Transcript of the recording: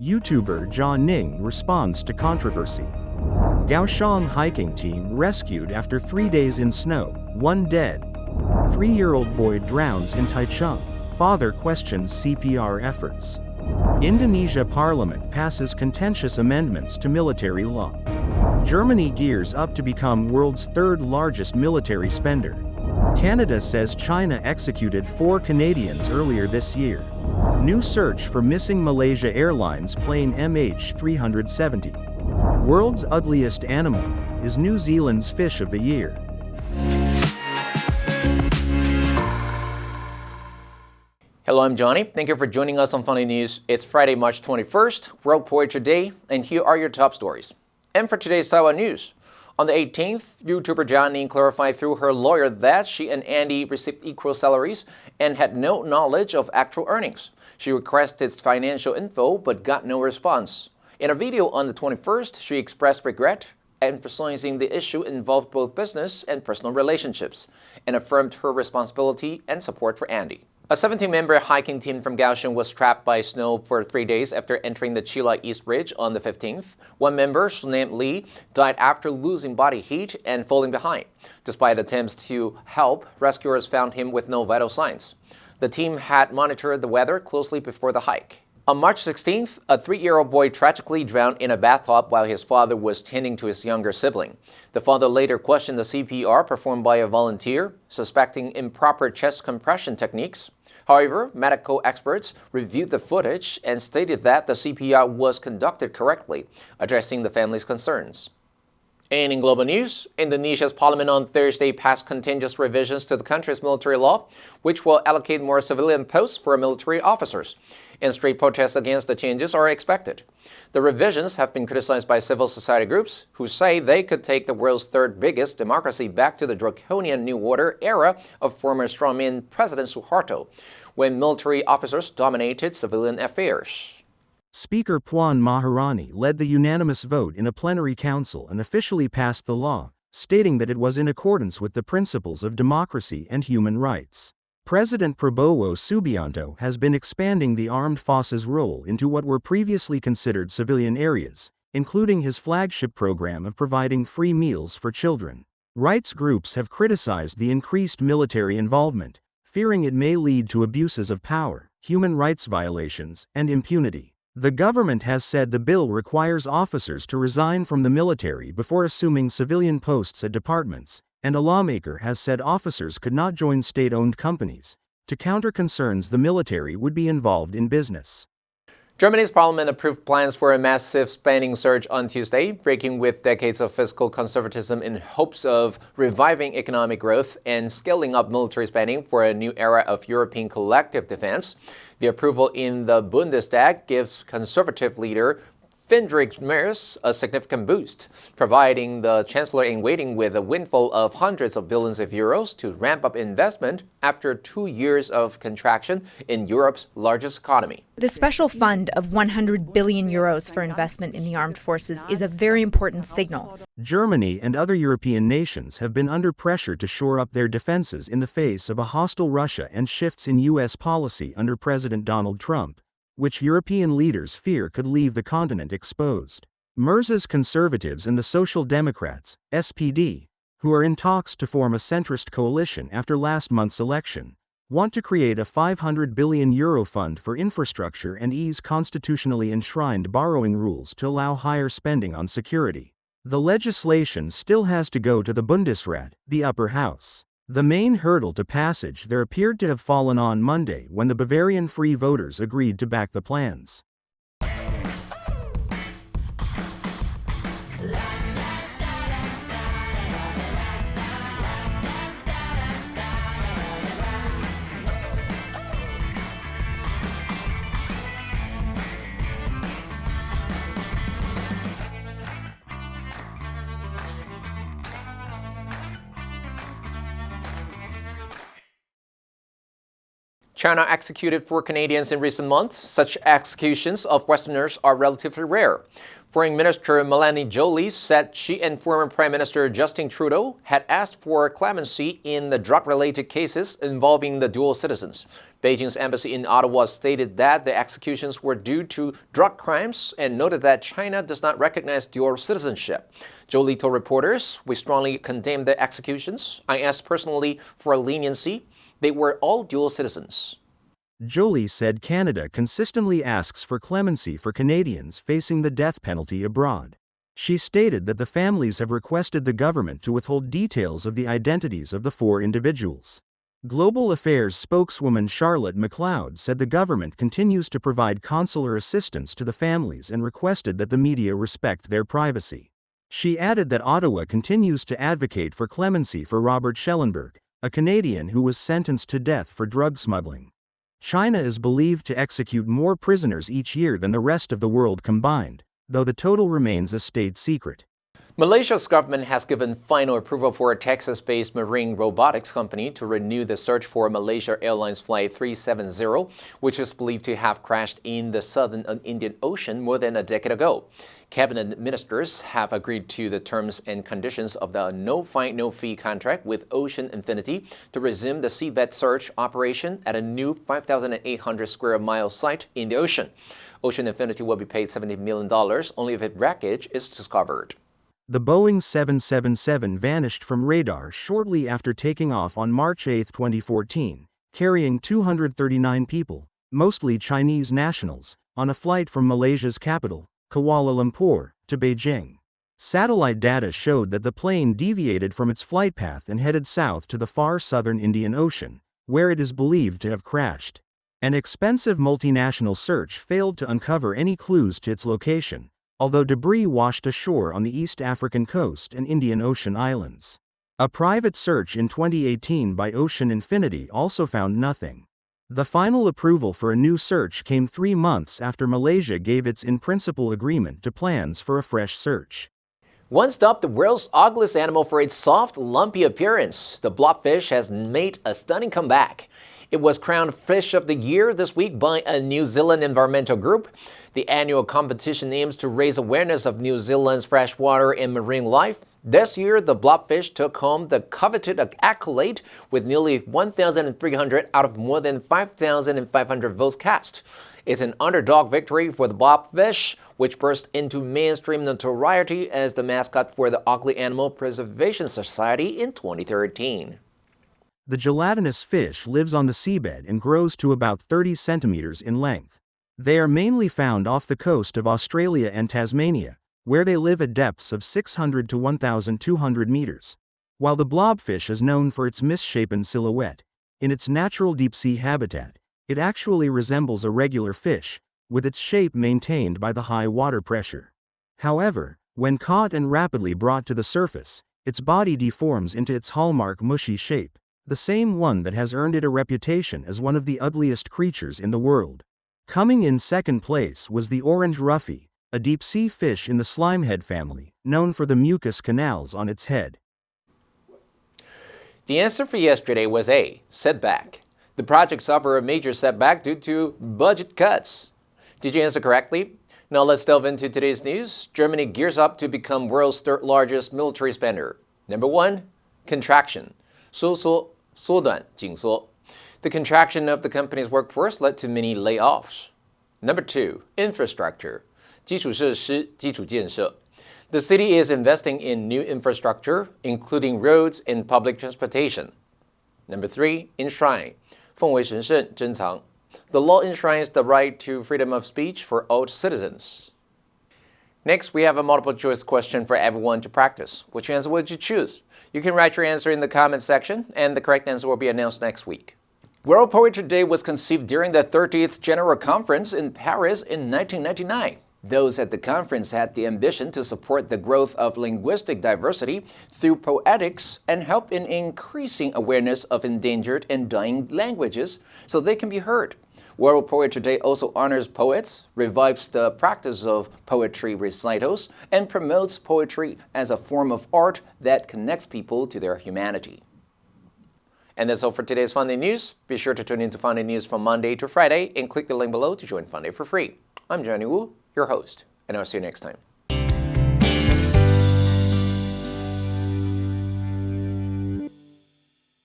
YouTuber Jia Ning responds to controversy. Kaohsiung hiking team rescued after 3 days in snow, 1 dead. 3-year-old boy drowns in Taichung. Father questions CPR efforts. Indonesia parliament passes contentious amendments to military law. Germany gears up to become world's third largest military spender. Canada says China executed 4 Canadians earlier this year. New search for missing Malaysia Airlines plane MH370. World's ugliest animal is New Zealand's fish of the year. Hello, I'm Johnny. Thank you for joining us on Funday News. It's Friday, March 21st, World Poetry Day, and here are your top stories. And for today's Taiwan news, on the 18th, YouTuber Jia Ning clarified through her lawyer that she and Andy received equal salaries and had no knowledge of actual earnings. She requested financial info but got no response. In a video on the 21st, she expressed regret, emphasizing the issue involved both business and personal relationships, and affirmed her responsibility and support for Andy. A 17-member hiking team from Kaohsiung was trapped by snow for 3 days after entering the Chila East Ridge on the 15th. One member, named Lee, died after losing body heat and falling behind. Despite attempts to help, rescuers found him with no vital signs. The team had monitored the weather closely before the hike. On March 16th, a 3-year-old boy tragically drowned in a bathtub while his father was tending to his younger sibling. The father later questioned the CPR performed by a volunteer, suspecting improper chest compression techniques. However, medical experts reviewed the footage and stated that the CPR was conducted correctly, addressing the family's concerns. And in global news, Indonesia's parliament on Thursday passed contentious revisions to the country's military law, which will allocate more civilian posts for military officers. And street protests against the changes are expected. The revisions have been criticized by civil society groups who say they could take the world's third biggest democracy back to the draconian New Order era of former strongman President Suharto, when military officers dominated civilian affairs. Speaker Puan Maharani led the unanimous vote in a plenary council and officially passed the law, stating that it was in accordance with the principles of democracy and human rights. President Prabowo Subianto has been expanding the armed forces' role into what were previously considered civilian areas, including his flagship program of providing free meals for children. Rights groups have criticized the increased military involvement, fearing it may lead to abuses of power, human rights violations, and impunity. The government has said the bill requires officers to resign from the military before assuming civilian posts at departments, and a lawmaker has said officers could not join state-owned companies, to counter concerns the military would be involved in business. Germany's parliament approved plans for a massive spending surge on Tuesday, breaking with decades of fiscal conservatism in hopes of reviving economic growth and scaling up military spending for a new era of European collective defense. The approval in the Bundestag gives conservative leader Friedrich Merz a significant boost, providing the chancellor-in-waiting with a windfall of hundreds of billions of euros to ramp up investment after 2 years of contraction in Europe's largest economy. The special fund of 100 billion euros for investment in the armed forces is a very important signal. Germany and other European nations have been under pressure to shore up their defenses in the face of a hostile Russia and shifts in U.S. policy under President Donald Trump, which European leaders fear could leave the continent exposed. Merz's conservatives and the Social Democrats, SPD, who are in talks to form a centrist coalition after last month's election, want to create a 500 billion euro fund for infrastructure and ease constitutionally enshrined borrowing rules to allow higher spending on security. The legislation still has to go to the Bundesrat, the upper house. The main hurdle to passage there appeared to have fallen on Monday when the Bavarian Free Voters agreed to back the plans. China executed 4 Canadians in recent months. Such executions of Westerners are relatively rare. Foreign Minister Melanie Joly said she and former Prime Minister Justin Trudeau had asked for clemency in the drug-related cases involving the dual citizens. Beijing's embassy in Ottawa stated that the executions were due to drug crimes and noted that China does not recognize dual citizenship. Jolie told reporters, "We strongly condemn the executions. I asked personally for leniency. They were all dual citizens." Jolie said Canada consistently asks for clemency for Canadians facing the death penalty abroad. She stated that the families have requested the government to withhold details of the identities of the 4 individuals. Global Affairs spokeswoman Charlotte McLeod said the government continues to provide consular assistance to the families and requested that the media respect their privacy. She added that Ottawa continues to advocate for clemency for Robert Schellenberg, a Canadian who was sentenced to death for drug smuggling. China is believed to execute more prisoners each year than the rest of the world combined, though the total remains a state secret. Malaysia's government has given final approval for a Texas-based marine robotics company to renew the search for Malaysia Airlines Flight 370, which is believed to have crashed in the southern Indian Ocean more than a decade ago. Cabinet ministers have agreed to the terms and conditions of the no-find, no-fee contract with Ocean Infinity to resume the seabed search operation at a new 5,800 square mile site in the ocean. Ocean Infinity will be paid $70 million only if its wreckage is discovered. The Boeing 777 vanished from radar shortly after taking off on March 8, 2014, carrying 239 people, mostly Chinese nationals, on a flight from Malaysia's capital, Kuala Lumpur, to Beijing. Satellite data showed that the plane deviated from its flight path and headed south to the far southern Indian Ocean, where it is believed to have crashed. An expensive multinational search failed to uncover any clues to its location, although debris washed ashore on the East African coast and Indian Ocean islands. A private search in 2018 by Ocean Infinity also found nothing. The final approval for a new search came 3 months after Malaysia gave its in-principle agreement to plans for a fresh search. Once dubbed the world's ugliest animal for its soft, lumpy appearance, the blobfish has made a stunning comeback. It was crowned Fish of the Year this week by a New Zealand environmental group. The annual competition aims to raise awareness of New Zealand's freshwater and marine life. This year, the blobfish took home the coveted accolade with nearly 1,300 out of more than 5,500 votes cast. It's an underdog victory for the blobfish, which burst into mainstream notoriety as the mascot for the Ugly Animal Preservation Society in 2013. The gelatinous fish lives on the seabed and grows to about 30 centimeters in length. They are mainly found off the coast of Australia and Tasmania, where they live at depths of 600 to 1,200 meters. While the blobfish is known for its misshapen silhouette, in its natural deep-sea habitat, it actually resembles a regular fish, with its shape maintained by the high water pressure. However, when caught and rapidly brought to the surface, its body deforms into its hallmark mushy shape, the same one that has earned it a reputation as one of the ugliest creatures in the world. Coming in second place was the orange ruffy, a deep-sea fish in the slimehead family, known for the mucus canals on its head. The answer for yesterday was A, setback. The project suffered a major setback due to budget cuts. Did you answer correctly? Now let's delve into today's news. Germany gears up to become world's third largest military spender. Number 1, contraction. 收缩, 缩短, 紧缩. The contraction of the company's workforce led to many layoffs. Number 2, infrastructure. 基础设施, 基础建设. The city is investing in new infrastructure, including roads and public transportation. Number 3, enshrine. 奉为神圣, 珍藏. The law enshrines the right to freedom of speech for all citizens. Next, we have a multiple choice question for everyone to practice. Which answer would you choose? You can write your answer in the comment section, and the correct answer will be announced next week. World Poetry Day was conceived during the 30th General Conference in Paris in 1999. Those at the conference had the ambition to support the growth of linguistic diversity through poetics and help in increasing awareness of endangered and dying languages so they can be heard. World Poetry Day also honors poets, revives the practice of poetry recitals, and promotes poetry as a form of art that connects people to their humanity. And that's all for today's Funday News. Be sure to tune in to Funday News from Monday to Friday and click the link below to join Funday for free. I'm Johnny Wu, your host, and I'll see you next time.